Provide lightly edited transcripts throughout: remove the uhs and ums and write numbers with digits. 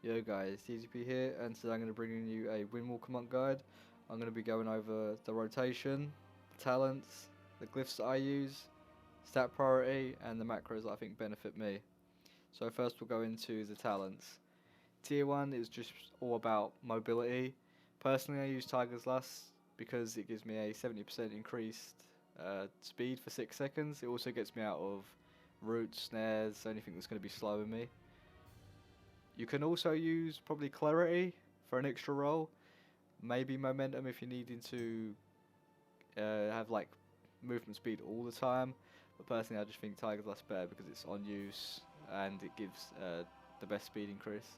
Yo guys, DDP here, and today I'm going to bring you a Windwalker monk guide. I'm going to be going over the rotation, the talents, the glyphs that I use, stat priority, and the macros that I think benefit me. So first we'll go into the talents. Tier 1 is just all about mobility. Personally I use Tiger's Lust because it gives me a 70% increased speed for 6 seconds. It also gets me out of roots, snares, anything that's going to be slowing me. You can also use probably Clarity for an extra roll, maybe Momentum if you're needing to have like movement speed all the time. But personally, I just think Tiger's Last better because it's on use and it gives the best speed increase.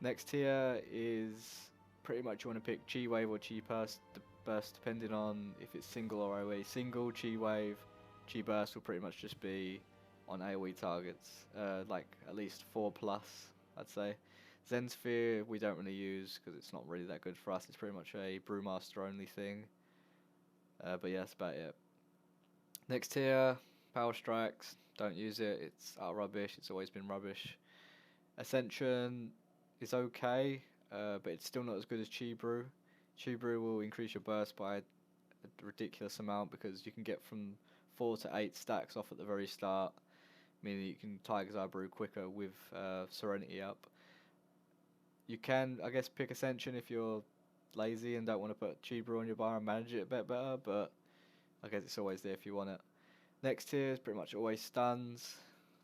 Next tier is pretty much you want to pick Chi Wave or Chi Burst depending on if it's single or AoE. Single, Chi Wave, Chi Burst will pretty much just be on AoE targets, like at least 4 plus, I'd say. Zen Sphere we don't really use because it's not really that good for us. It's pretty much a Brewmaster only thing. But yeah, that's about it. Next tier, Power Strikes. Don't use it. It's rubbish. It's always been rubbish. Ascension is okay, but it's still not as good as Chi Brew. Chi Brew will increase your burst by a ridiculous amount because you can get from 4 to 8 stacks off at the very start, meaning you can Tiger's Eye Brew quicker with Serenity up. You can, I guess, pick Ascension if you're lazy and don't want to put Chi Brew on your bar and manage it a bit better, but I guess it's always there if you want it. Next tier is pretty much always stuns,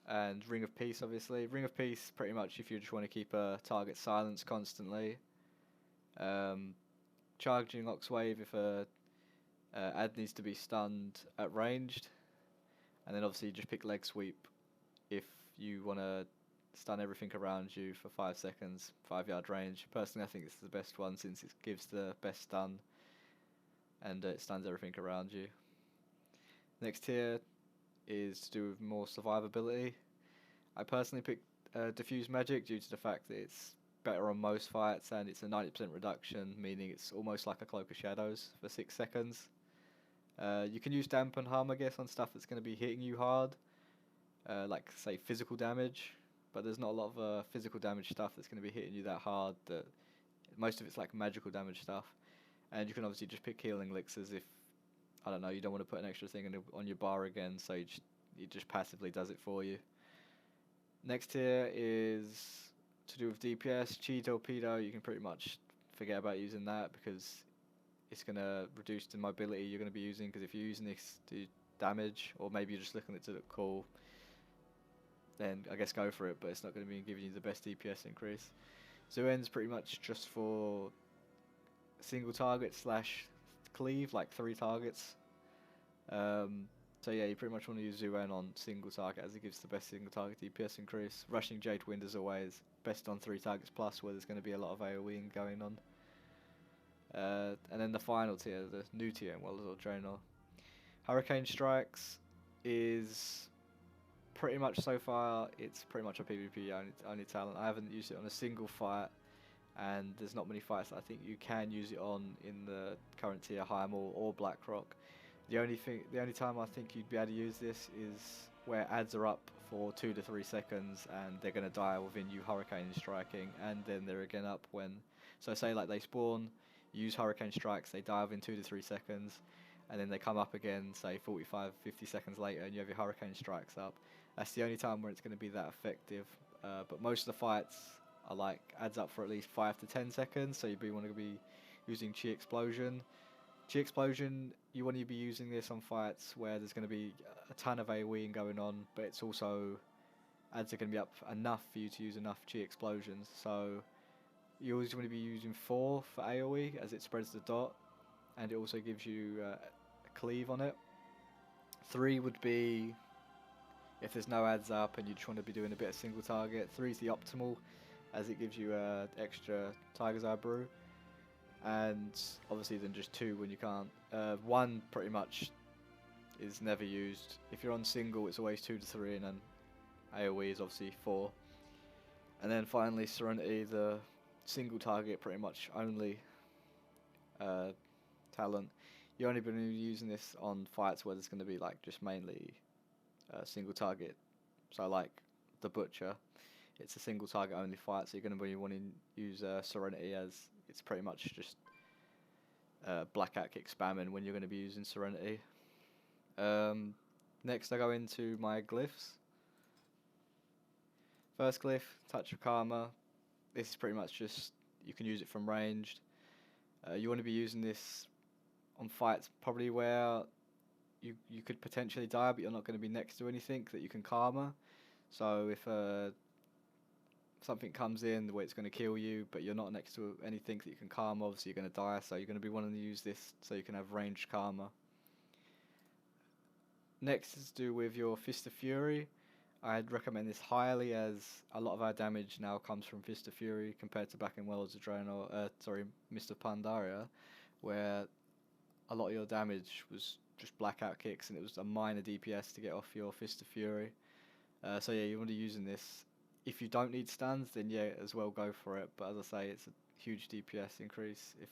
and Ring of Peace obviously. Ring of Peace pretty much if you just want to keep a target silenced constantly. Charging Ox Wave if a ad needs to be stunned at ranged, and then obviously just pick Leg Sweep if you want to stun everything around you for 5 seconds, 5-yard range. Personally, I think it's the best one since it gives the best stun and it stuns everything around you. Next tier is to do with more survivability. I personally picked Diffuse Magic due to the fact that it's better on most fights and it's a 90% reduction, meaning it's almost like a Cloak of Shadows for 6 seconds. You can use Dampen Harm, I guess, on stuff that's going to be hitting you hard, like, say, physical damage, but there's not a lot of physical damage stuff that's going to be hitting you that hard. That most of it's like magical damage stuff. And you can obviously just pick Healing Elixirs if, I don't know, you don't want to put an extra thing on your bar again, so it just passively does it for you. Next tier is to do with DPS. Chi Torpedo, you can pretty much forget about using that because it's going to reduce the mobility you're going to be using, because if you're using this to damage, or maybe you're just looking at it to look cool, then I guess go for it, but it's not going to be giving you the best DPS increase. Zuen's pretty much just for single target / cleave, like 3 targets. So yeah, you pretty much want to use Zuen on single target as it gives the best single target DPS increase. Rushing Jade Wind as always, best on 3 targets plus where there's going to be a lot of AoE going on. And then the final tier, the new tier, well, as well, Draenor. Hurricane Strikes is pretty much so far, it's pretty much a PvP only talent. I haven't used it on a single fight, and there's not many fights that I think you can use it on in the current tier, Highmaul or Blackrock. The only time I think you'd be able to use this is where ads are up for 2 to 3 seconds and they're going to die within you Hurricane striking, and then they're again up when, so say like they spawn, you use Hurricane Strikes, they die within 2 to 3 seconds, and then they come up again, say 45, 50 seconds later, and you have your Hurricane Strikes up. That's the only time where it's going to be that effective. But most of the fights are like adds up for at least 5 to 10 seconds, so you'd want to be using Chi Explosion. Chi Explosion, you want to be using this on fights where there's going to be a ton of AoE going on, but it's also ads are going to be up enough for you to use enough Chi Explosions. So you always want to be using 4 for AoE as it spreads the dot, and it also gives you a cleave on it. 3 would be if there's no ads up and you just want to be doing a bit of single target. 3 is the optimal as it gives you extra Tiger's Eye Brew. And obviously then just 2 when you can't. 1 pretty much is never used. If you're on single, it's always 2 to 3, and then AoE is obviously 4. And then finally Serenity, the single target pretty much only talent. You're only going to be using this on fights where there's going to be like just mainly single target, so like the Butcher. it's a single target only fight, so you're going to be wanting to use Serenity, as it's pretty much just blackout kick spamming when you're going to be using Serenity. Next I go into my glyphs. First glyph, Touch of Karma. This is pretty much just, you can use it from ranged. You want to be using this on fights probably where you could potentially die, but you're not going to be next to anything that you can karma. So if something comes in where it's going to kill you, but you're not next to anything that you can karma, obviously you're going to die, so you're going to be wanting to use this so you can have ranged karma. Next is to do with your Fist of Fury. I'd recommend this highly, as a lot of our damage now comes from Fist of Fury compared to back in Worlds of Draenor, Mist of Pandaria, where a lot of your damage was just blackout kicks and it was a minor DPS to get off your Fist of Fury. So yeah, you want to be using this. If you don't need stuns, then yeah, as well go for it. But as I say, it's a huge DPS increase. If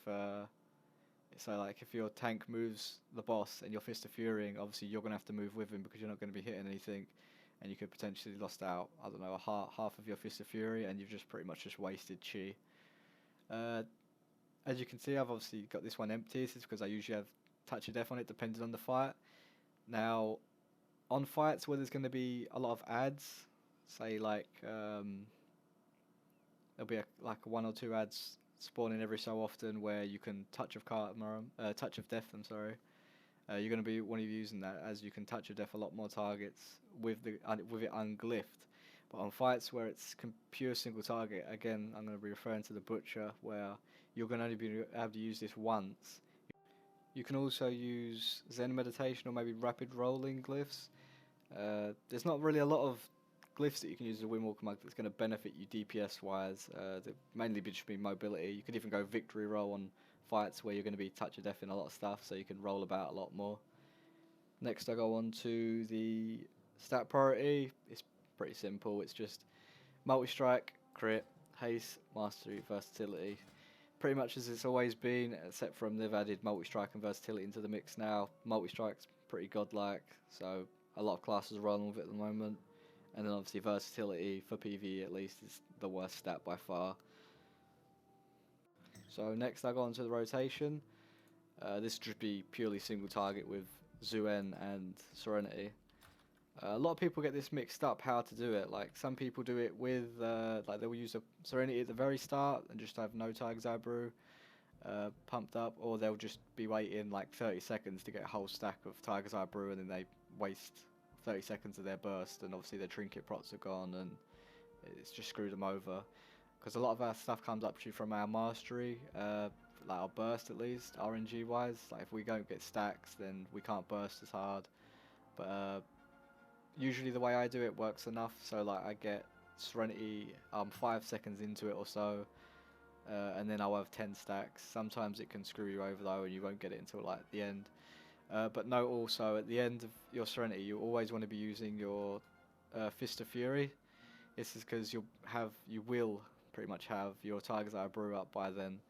your tank moves the boss and you're Fist of Furying, obviously you're going to have to move with him because you're not going to be hitting anything, and you could potentially lost out, I don't know, half of your Fist of Fury, and you've just pretty much just wasted chi. As you can see, I've obviously got this one empty. This is because I usually have Touch of Death on it, depending on the fight. Now, on fights where there's going to be a lot of ads, say like there'll be like 1 or 2 ads spawning every so often where you can Touch of Death. You're going to be one of using that, as you can Touch of Death a lot more targets with it unglyphed. But on fights where it's pure single target, again, I'm going to be referring to the Butcher, where you're going to only be able to use this once. You can also use Zen Meditation or maybe Rapid Rolling glyphs. There's not really a lot of glyphs that you can use as a Windwalker mug that's going to benefit you DPS wise. They mainly just be mobility. You could even go Victory Roll on fights where you're going to be Touch of Death in a lot of stuff, so you can roll about a lot more. Next I go on to the stat priority. It's pretty simple. It's just multi-strike, crit, haste, mastery, versatility. Pretty much as it's always been, except from they've added multi-strike and versatility into the mix now. Multi-strike's pretty godlike, so a lot of classes are rolling with it at the moment. And then obviously versatility, for PvE at least, is the worst stat by far. So next I go on to the rotation. This should be purely single target with Zuen and Serenity. A lot of people get this mixed up how to do it. Like, some people do it with like, they will use a Serenity at the very start and just have no Tiger's Eye Brew pumped up, or they'll just be waiting like 30 seconds to get a whole stack of Tiger's Eye Brew, and then they waste 30 seconds of their burst, and obviously their trinket prots are gone, and it's just screwed them over. Because a lot of our stuff comes up from our mastery, like our burst at least, RNG wise. Like, if we don't get stacks, then we can't burst as hard. But usually the way I do it works enough, so like I get Serenity 5 seconds into it or so, and then I'll have 10 stacks. Sometimes it can screw you over though, and you won't get it until like the end. But note also, at the end of your Serenity, you always want to be using your Fist of Fury. This is because you will pretty much have your Tiger's Eye Brew up by then,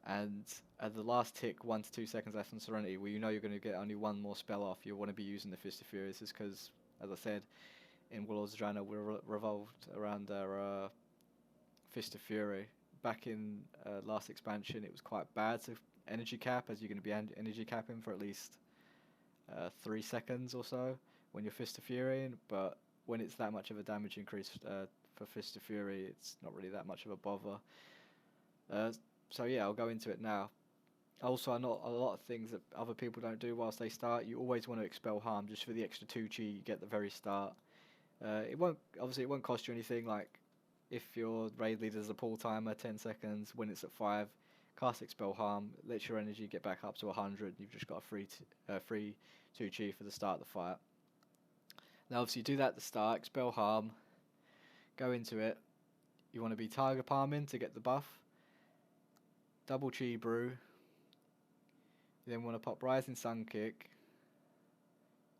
and at the last tick, 1 to 2 seconds left on Serenity, where you know you're going to get only one more spell off, you want to be using the Fist of Fury. This is because, as I said, in Worlds of Draenor, we're revolved around our Fist of Fury. Back in last expansion, it was quite bad to energy cap, as you're going to be energy capping for at least 3 seconds or so when you're Fist of Fury, but when it's that much of a damage increase for Fist of Fury, it's not really that much of a bother. So yeah, I'll go into it now. Also, I know a lot of things that other people don't do whilst they start. You always want to expel harm just for the extra 2 chi you get at the very start. It won't cost you anything. Like, if your raid leader does a pull timer 10 seconds, when it's at 5, cast expel harm, let your energy get back up to 100. You've just got a free 2 chi for the start of the fight. Now obviously you do that at the start, expel harm, go into it. You want to be Tiger Palming to get the buff, double chi brew. You then want to pop Rising Sun Kick,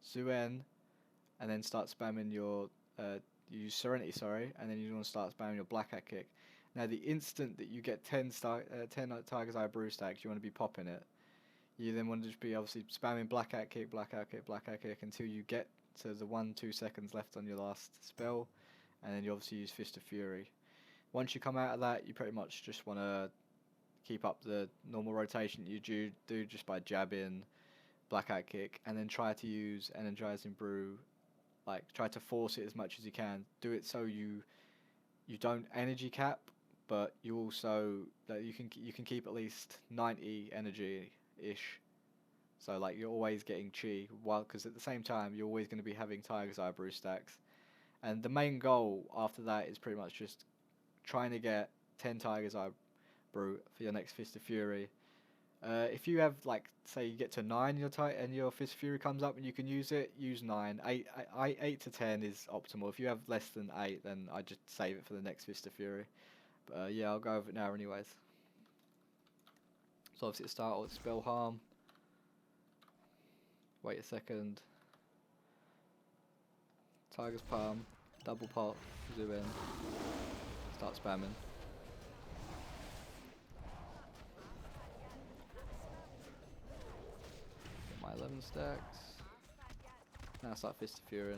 Zuen, and then start spamming your use Serenity, and then you want to start spamming your Black Hat Kick. Now the instant that you get 10 Tiger's Eye Brew stacks, you want to be popping it. You then want to just be obviously spamming Black Hat Kick, Black Hat Kick, Black Hat Kick until you get to the 1-2 seconds left on your last spell, and then you obviously use Fist of Fury. Once you come out of that, you pretty much just want to keep up the normal rotation you do just by jabbing, Blackout Kick, and then try to use Energizing Brew. Like, try to force it as much as you can. Do it so you don't energy cap, but you also that you can keep at least 90 energy ish. So like you're always getting chi, while because at the same time you're always going to be having Tiger's Eye Brew stacks. And the main goal after that is pretty much just trying to get 10 Tiger's Eye Brew for your next Fist of Fury. If you have, like, say you get to 9 and your Fist of Fury comes up and you can use it, use 9. 8 to 10 is optimal. If you have less than 8, then I just save it for the next Fist of Fury. But yeah, I'll go over it now anyways. So obviously start with Spell Harm. Wait a second. Tiger's Palm, double pop, zoom in, start spamming. Get my 11 stacks. Now start Fist of Fury.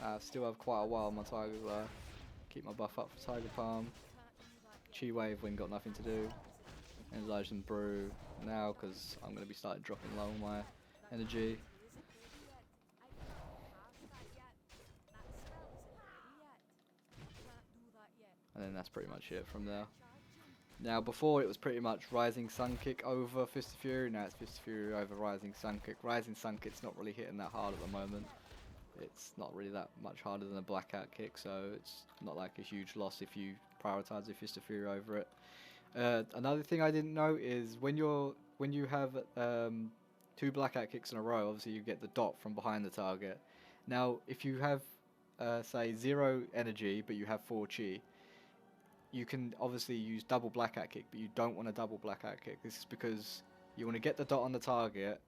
I still have quite a while on my Tiger's Eye. Keep my buff up for Tiger Palm. Chi Wave when got nothing to do. Energizing Brew now because I'm going to be starting dropping low on my energy. And then that's pretty much it from there. Now before it was pretty much Rising Sun Kick over Fist of Fury, now it's Fist of Fury over Rising Sun Kick. Rising Sun Kick's not really hitting that hard at the moment. It's not really that much harder than a Blackout Kick, so it's not like a huge loss if you prioritise a Fist of Fury over it. Another thing I didn't know is when you have 2 Blackout Kicks in a row, obviously you get the dot from behind the target. Now if you have say 0 energy but you have 4 chi, you can obviously use double Blackout Kick, but you don't want a double Blackout Kick. This is because you want to get the dot on the target,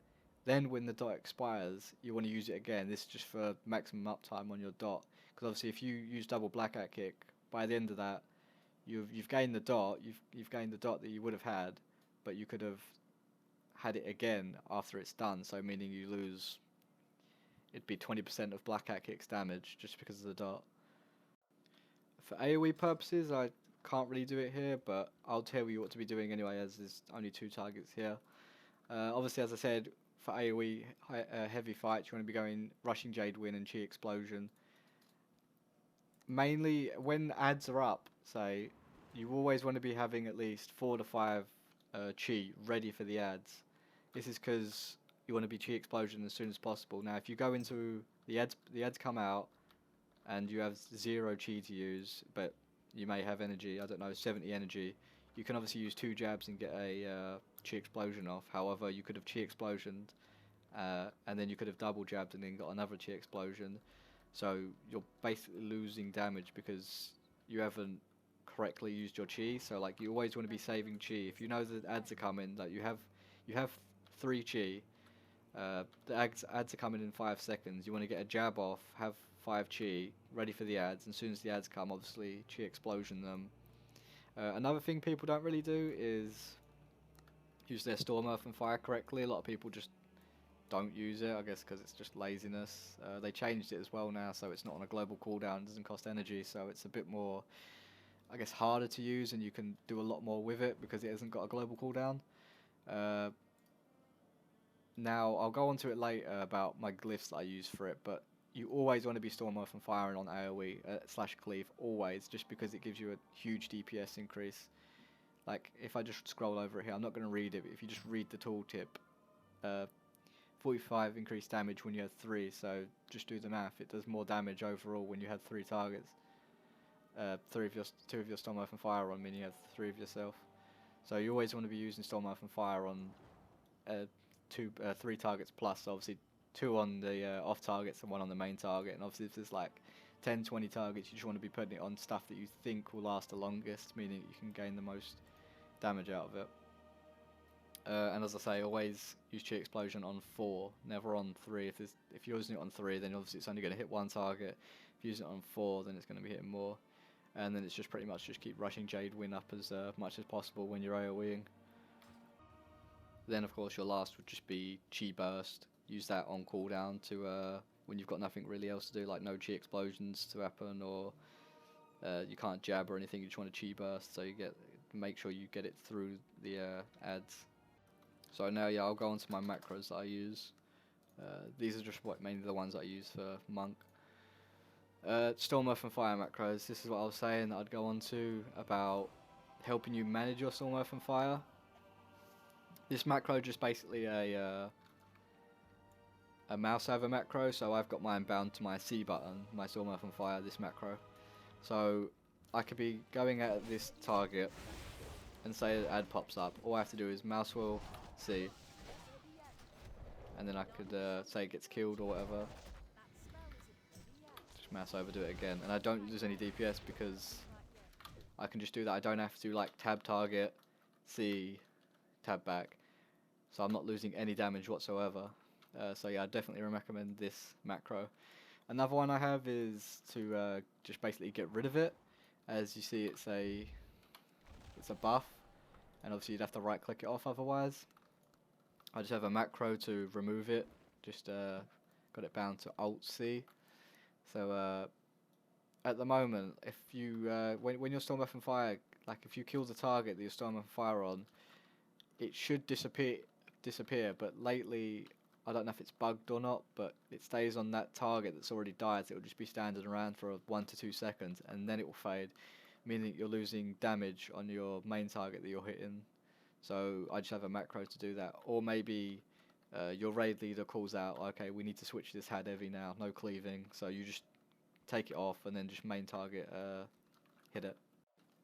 then when the dot expires, you want to use it again. This is just for maximum uptime on your dot. Because obviously if you use double Blackout Kick, by the end of that, you've gained the dot, you've gained the dot that you would have had, but you could have had it again after it's done, so meaning you lose, it'd be 20% of Blackout Kick's damage just because of the dot. For AoE purposes, I can't really do it here, but I'll tell you what to be doing anyway, as there's only 2 targets here. Obviously, as I said, for AoE heavy fights, you want to be going Rushing Jade Wind and Chi Explosion. Mainly, when ads are up, say, you always want to be having at least 4 to 5 Chi ready for the ads. This is because you want to be Chi Explosion as soon as possible. Now, if you go into the ads come out, and you have 0 chi to use, but you may have energy, I don't know, 70 energy, you can obviously use 2 jabs and get a Chi Explosion off. However, you could have Chi Explosioned, and then you could have double jabbed and then got another Chi Explosion. So you're basically losing damage because you haven't correctly used your chi. So like you always want to be saving chi. If you know the ads are coming, that you have 3 chi, the ads are coming in 5 seconds. You want to get a jab off, have 5 chi ready for the ads, and as soon as the ads come, obviously Chi Explosion them. Another thing people don't really do is use their Storm, Earth and Fire correctly. A lot of people just don't use it, I guess because it's just laziness. They changed it as well now, so it's not on a global cooldown, doesn't cost energy, so it's a bit more, I guess, harder to use, and you can do a lot more with it because it hasn't got a global cooldown. Now I'll go on to it later about my glyphs that I use for it, but you always want to be Storm, Earth and Fire on AoE / cleave, always, just because it gives you a huge DPS increase. Like, if I just scroll over it here, I'm not going to read it, but if you just read the tooltip, 45 increased damage when you have 3, so just do the math, it does more damage overall when you have 3 targets. 2 of your Storm, Earth and Fire on, meaning you have 3 of yourself. So you always want to be using Storm, Earth and Fire on 3 targets plus, so obviously 2 on the off targets and 1 on the main target, and obviously if there's like 10-20 targets, you just want to be putting it on stuff that you think will last the longest, meaning you can gain the most damage out of it. And as I say, always use Chi Explosion on 4, never on 3. If you're using it on 3, then obviously it's only going to hit 1 target. If you use it on 4, then it's going to be hitting more. And then it's just pretty much just keep rushing Jade Wind up as much as possible when you're AoEing. Then of course your last would just be Chi Burst. Use that on cooldown to when you've got nothing really else to do, like no chi explosions to happen, or you can't jab or anything. You just want a chi burst, so you make sure you get it through the ads. So now, yeah, I'll go on to my macros that I use. These are just mainly the ones that I use for monk. Storm, Earth and Fire macros. This is what I was saying that I'd go on to about helping you manage your Storm, Earth and Fire. This macro just basically a mouse over macro, so I've got mine bound to my C button, my Storm, Earth and Fire, this macro. So I could be going at this target and say an ad pops up. All I have to do is mouse wheel C, and then I could say it gets killed or whatever. Just mouse over, do it again, and I don't lose any DPS because I can just do that. I don't have to like tab target, C, tab back, so I'm not losing any damage whatsoever. So yeah, I definitely recommend this macro. Another one I have is to just basically get rid of it. As you see, it's a buff, and obviously you'd have to right click it off otherwise. I just have a macro to remove it. Just got it bound to Alt C. So at the moment, if you when you're Storm, Earth and Fire, like if you kill the target that you're Storm, Earth and Fire on, it should disappear. But lately, I don't know if it's bugged or not, but it stays on that target that's already died, so it'll just be standing around for 1 to 2 seconds, and then it will fade, meaning you're losing damage on your main target that you're hitting. So I just have a macro to do that. Or maybe your raid leader calls out, okay, we need to switch this had heavy now, no cleaving, so you just take it off and then just main target hit it.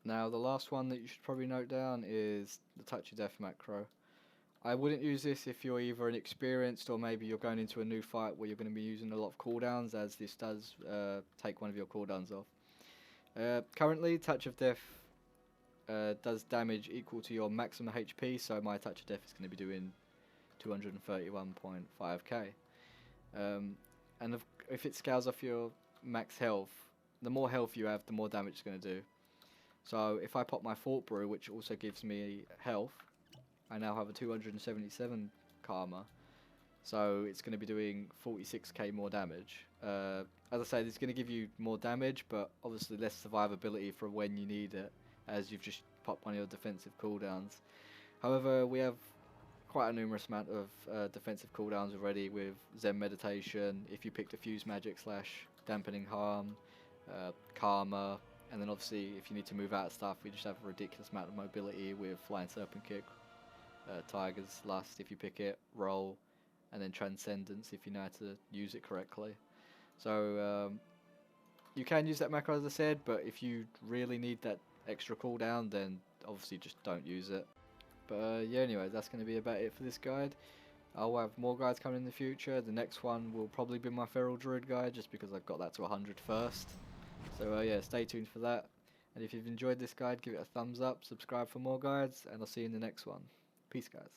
Now the last one that you should probably note down is the Touch of Death macro. I wouldn't use this if you're either inexperienced or maybe you're going into a new fight where you're going to be using a lot of cooldowns, as this does take one of your cooldowns off. Currently, Touch of Death does damage equal to your maximum HP, so my Touch of Death is going to be doing 231.5k. And if it scales off your max health, the more health you have, the more damage it's going to do. So if I pop my Fort Brew, which also gives me health, I now have a 277 karma, so it's going to be doing 46k more damage. As I said, it's going to give you more damage, but obviously less survivability for when you need it, as you've just popped one of your defensive cooldowns. However, we have quite a numerous amount of defensive cooldowns already with Zen Meditation, if you pick Diffuse Magic / Dampening Harm, Karma, and then obviously if you need to move out of stuff, we just have a ridiculous amount of mobility with Flying Serpent Kick, Tiger's Lust if you pick it, Roll, and then Transcendence if you know how to use it correctly. So you can use that macro as I said, but if you really need that extra cooldown, then obviously just don't use it. But yeah, anyway, that's going to be about it for this guide. I'll have more guides coming in the future. The next one will probably be my Feral Druid guide, just because I've got that to 100 first. So yeah, stay tuned for that. And if you've enjoyed this guide, give it a thumbs up, subscribe for more guides, and I'll see you in the next one. Peace, guys.